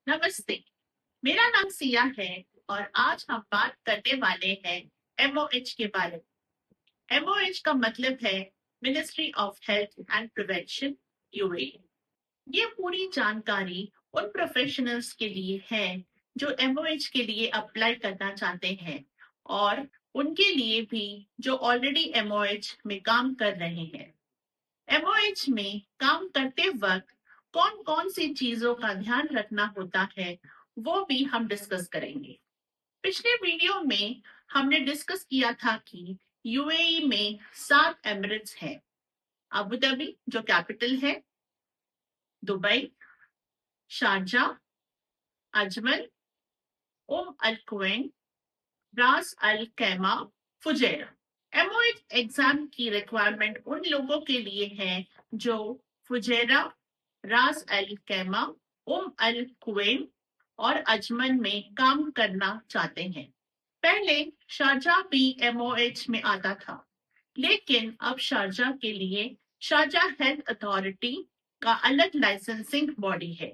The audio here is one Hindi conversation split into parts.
नमस्ते, मेरा नाम सिया है और आज हम बात करने वाले हैं एमओएच के बारे में। एमओएच का मतलब है ministry of health and prevention, UAE. ये पूरी जानकारी उन प्रोफेशनल्स के लिए है जो एमओएच के लिए अप्लाई करना चाहते हैं और उनके लिए भी जो ऑलरेडी एमओएच में काम कर रहे हैं। एमओएच में काम करते वक्त कौन कौन सी चीजों का ध्यान रखना होता है वो भी हम डिस्कस करेंगे। पिछले वीडियो में हमने डिस्कस किया था कि यूएई में 7 एमिरेट्स हैं। अबू धाबी जो कैपिटल है, दुबई, शारजा, अजमन, अल क्वेन, रास अल कैमा, फुजैरा। एमओएच एग्जाम की रिक्वायरमेंट उन लोगों के लिए है जो फुजैरा, रास अल कैमा, अल कुवैन और अजमन में काम करना चाहते हैं। पहले शारजाह भी एमओएच में आता था, लेकिन अब शारजाह के लिए शारजाह हेल्थ अथॉरिटी का अलग लाइसेंसिंग बॉडी है।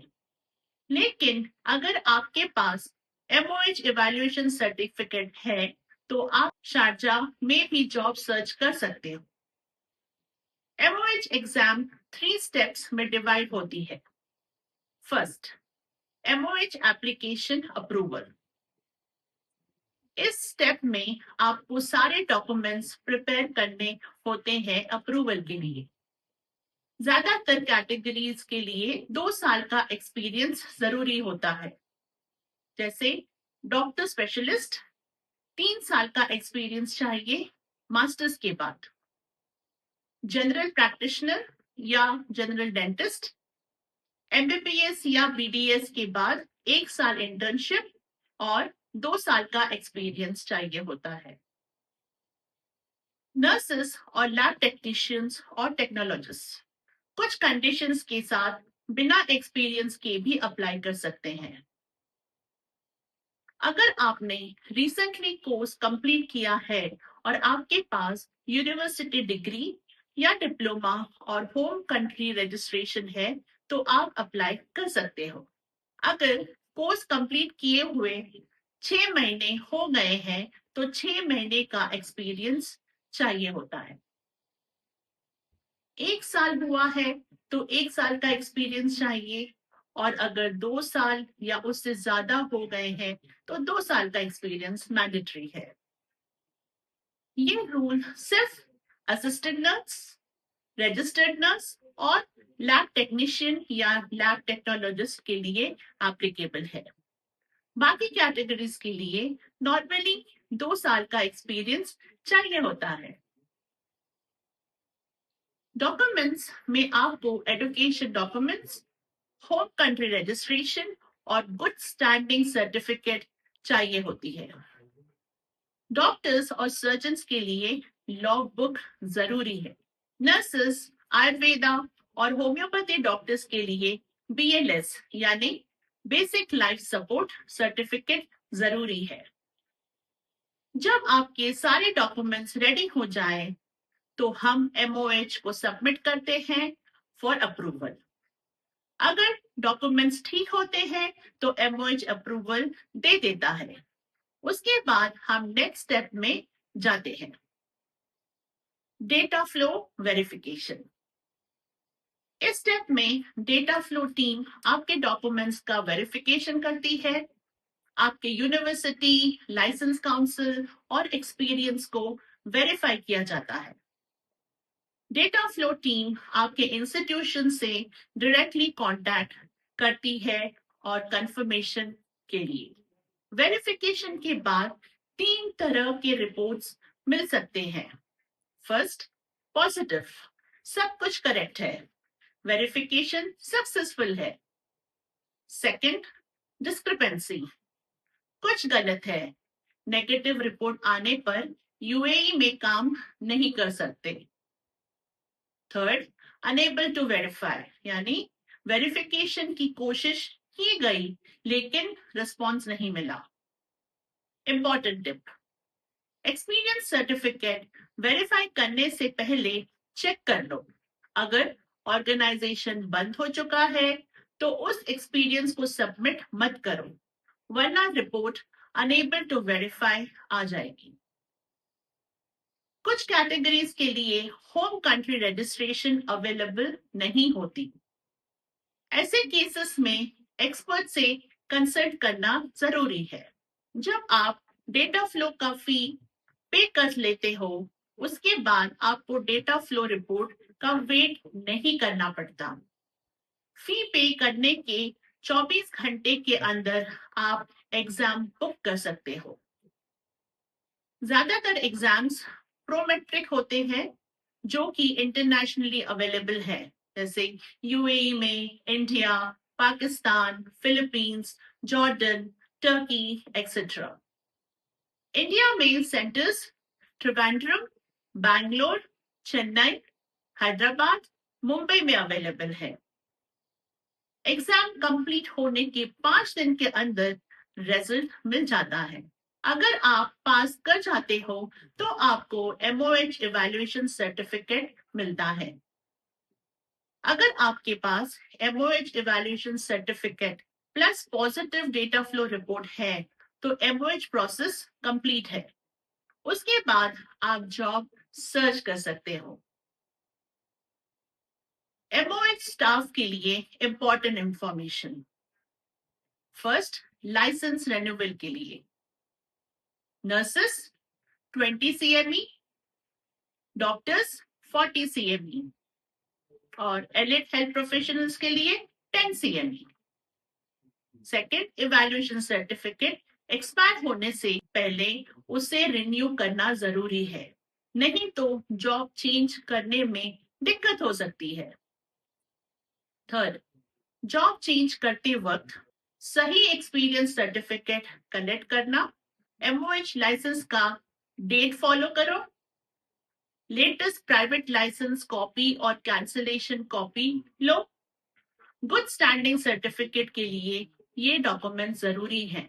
लेकिन अगर आपके पास एमओएच इवैल्यूएशन सर्टिफिकेट है तो आप शारजाह में भी जॉब सर्च कर सकते हो। एमओएच एग्जाम 3 स्टेप्स में डिवाइड होती है। First, MOH application approval. इस स्टेप में आपको सारे डॉक्यूमेंट्स प्रिपेयर करने होते हैं अप्रूवल के लिए। ज्यादातर कैटेगरीज के लिए 2 साल का एक्सपीरियंस जरूरी होता है, जैसे डॉक्टर स्पेशलिस्ट 3 साल का एक्सपीरियंस चाहिए मास्टर्स के बाद। जनरल प्रैक्टिशनर या जनरल डेंटिस्ट एमबीबीएस या बीडीएस के बाद 1 साल इंटर्नशिप और 2 साल का एक्सपीरियंस चाहिए होता है। नर्सेस और लैब टेक्नीशियंस और टेक्नोलॉजिस्ट कुछ कंडीशंस के साथ बिना एक्सपीरियंस के भी अप्लाई कर सकते हैं। अगर आपने रिसेंटली कोर्स कंप्लीट किया है और आपके पास यूनिवर्सिटी डिग्री या डिप्लोमा और होम कंट्री रजिस्ट्रेशन है तो आप अप्लाई कर सकते हो। अगर कोर्स कंप्लीट किए हुए 6 महीने हो गए हैं तो 6 महीने का एक्सपीरियंस चाहिए होता है। 1 साल हुआ है तो 1 साल का एक्सपीरियंस चाहिए, और अगर 2 साल या उससे ज्यादा हो गए हैं तो 2 साल का एक्सपीरियंस मैंडेटरी है। ये रूल सिर्फ असिस्टेंट नर्स, रजिस्टर्ड नर्स और लैब टेक्नीशियन या लैब टेक्नोलॉजिस्ट के लिए एप्लीकेबल है। बाकी कैटेगरीज के लिए नॉर्मली 2 साल का एक्सपीरियंस चाहिए होता है। डॉक्यूमेंट्स में आपको education documents, home country registration और गुड स्टैंडिंग सर्टिफिकेट चाहिए होती है। डॉक्टर्स और सर्जन्स के लिए लॉग बुक जरूरी है। नर्सेस, आयुर्वेदा और होम्योपैथी डॉक्टर्स के लिए बीएलएस यानी बेसिक लाइफ सपोर्ट सर्टिफिकेट जरूरी है। जब आपके सारे डॉक्यूमेंट्स रेडी हो जाए तो हम एमओएच को सबमिट करते हैं फॉर अप्रूवल। अगर डॉक्यूमेंट्स ठीक होते हैं तो एमओएच अप्रूवल दे देता है। उसके बाद हम नेक्स्ट स्टेप में जाते हैं, डेटा फ्लो वेरिफिकेशन। इस स्टेप में डेटा फ्लो टीम आपके डॉक्यूमेंट्स का वेरिफिकेशन करती है। आपके यूनिवर्सिटी, लाइसेंस काउंसिल और एक्सपीरियंस को वेरीफाई किया जाता है। डेटा फ्लो टीम आपके इंस्टीट्यूशन से डायरेक्टली कांटेक्ट करती है और कंफर्मेशन के लिए। वेरिफिकेशन के बाद 3 तरह के रिपोर्ट्स मिल सकते हैं। फर्स्ट, पॉजिटिव, सब कुछ करेक्ट है, वेरिफिकेशन सक्सेसफुल है। सेकंड, डिस्क्रिपेंसी, कुछ गलत है, नेगेटिव रिपोर्ट आने पर यूएई में काम नहीं कर सकते। थर्ड, अनेबल टू वेरीफाई, यानी वेरिफिकेशन की कोशिश की गई लेकिन रिस्पॉन्स नहीं मिला। Important tip, experience certificate verify करने से पहले चेक कर लो। अगर ऑर्गेनाइजेशन बंद हो चुका है तो उस एक्सपीरियंस को सबमिट मत करो, वरना रिपोर्ट अनेबल टू वेरीफाई आ जाएगी। कुछ कैटेगरीज के लिए होम कंट्री रजिस्ट्रेशन अवेलेबल नहीं होती। ऐसे केसेस में एक्सपर्ट से कंसल्ट करना जरूरी है। जब आप डेटा फ्लो का फी पे कर लेते हो, उसके बाद आपको डेटा फ्लो रिपोर्ट का वेट नहीं करना पड़ता। फी पे करने के 24 घंटे के अंदर आप एग्जाम बुक कर सकते हो। ज्यादातर एग्जाम्स प्रोमेट्रिक होते हैं, जो कि इंटरनेशनली अवेलेबल है, जैसे यूएई में, India, Pakistan, Philippines, Jordan, Turkey etcetera. India में सेंटर्स त्रिवेंद्रम, बैंगलोर, चेन्नई, हैदराबाद, मुंबई में अवेलेबल है। एग्जाम कंप्लीट होने के 5 दिन के अंदर रिजल्ट मिल जाता है। अगर आप पास कर जाते हो तो आपको MOH इवैल्यूएशन सर्टिफिकेट मिलता है। अगर आपके पास MOH evaluation certificate plus positive data flow report है तो MOH प्रोसेस कंप्लीट है। उसके बाद आप जॉब सर्च कर सकते हो। MOH स्टाफ के लिए important information. First, license renewal के लिए नर्सेस 20 CME, डॉक्टर्स 40 CME और एलिट हेल्थ प्रोफेशनल्स के लिए 10 CME। Second, evaluation certificate expire होने से पहले उसे रिन्यू करना जरूरी है, नहीं तो जॉब चेंज करने में दिक्कत हो सकती है। थर्ड, जॉब चेंज करते वक्त सही एक्सपीरियंस सर्टिफिकेट कलेक्ट करना। MOH लाइसेंस का डेट फॉलो करो। लेटेस्ट प्राइवेट लाइसेंस कॉपी और कैंसिलेशन कॉपी लो। गुड स्टैंडिंग सर्टिफिकेट के लिए ये डॉक्यूमेंट जरूरी हैं,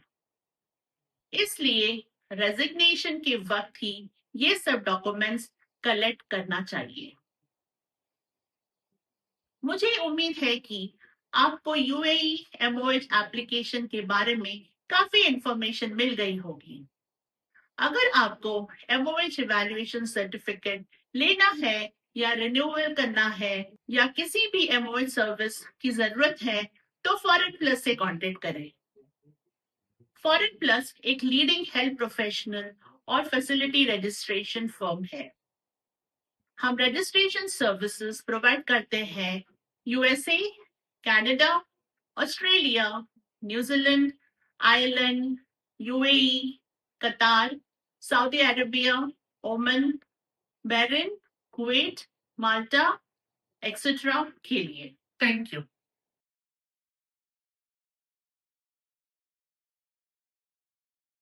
इसलिए रेजिग्नेशन के वक्त ही ये सब डॉक्यूमेंट्स कलेक्ट करना चाहिए। मुझे उम्मीद है कि आपको UAE MOH एप्लीकेशन के बारे में काफी इंफॉर्मेशन मिल गई होगी। अगर आपको MOH इवैल्यूएशन सर्टिफिकेट लेना है या रिन्यूअल करना है या किसी भी MOH सर्विस की जरूरत है तो फॉरेन प्लस से कांटेक्ट करें। फॉरेन प्लस एक लीडिंग हेल्थ प्रोफेशनल और फैसिलिटी रजिस्ट्रेशन फर्म है। हम रजिस्ट्रेशन सर्विसेज प्रोवाइड करते हैं USA, कनाडा, ऑस्ट्रेलिया, न्यूजीलैंड, Zealand, UAE, Qatar, Saudi Arabia, Oman, Bahrain, Kuwait, Malta etcetera के लिए। Thank you.